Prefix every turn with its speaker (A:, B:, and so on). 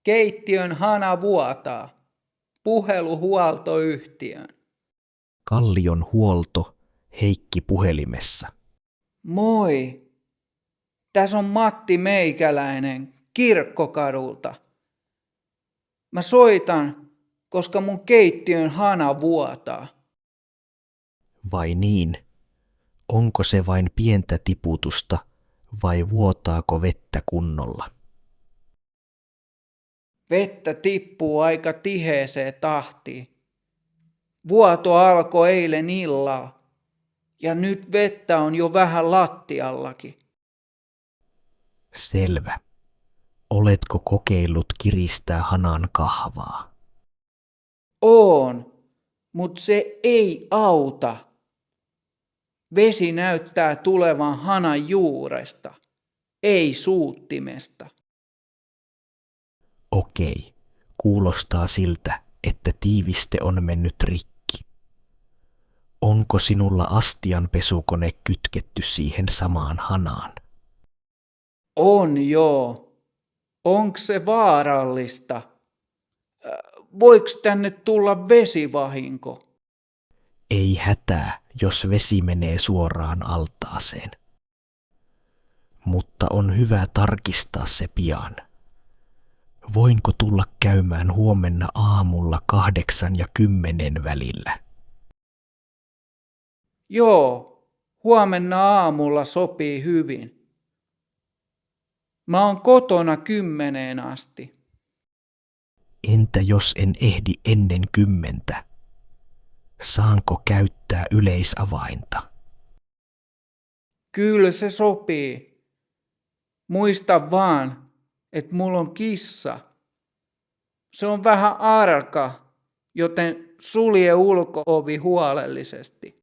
A: Keittiön hana vuotaa. Puhelu huoltoyhtiöön.
B: Kallion huolto, Heikki puhelimessa.
A: Moi. Tässä on Matti Meikäläinen Kirkkokadulta. Mä soitan, koska mun keittiön hana vuotaa.
B: Vai niin? Onko se vain pientä tiputusta vai vuotaako vettä kunnolla?
A: Vettä tippuu aika tiheeseen tahtiin. Vuoto alkoi eilen illalla ja nyt vettä on jo vähän lattiallakin.
B: Selvä. Oletko kokeillut kiristää hanan kahvaa?
A: On, mut se ei auta. Vesi näyttää tulevan hanan juuresta, ei suuttimesta.
B: Okei, kuulostaa siltä, että tiiviste on mennyt rikki. Onko sinulla astianpesukone kytketty siihen samaan hanaan?
A: On joo. Onks se vaarallista? Voiks tänne tulla vesivahinko?
B: Ei hätää, jos vesi menee suoraan altaaseen. Mutta on hyvä tarkistaa se pian. Voinko tulla käymään huomenna aamulla 8 ja 10 välillä?
A: Joo, huomenna aamulla sopii hyvin. Mä oon kotona 10 asti.
B: Entä jos en ehdi ennen 10? Saanko käyttää yleisavainta?
A: Kyllä se sopii. Muista vaan, että mulla on kissa. Se on vähän arka, joten sulje ulko-ovi huolellisesti.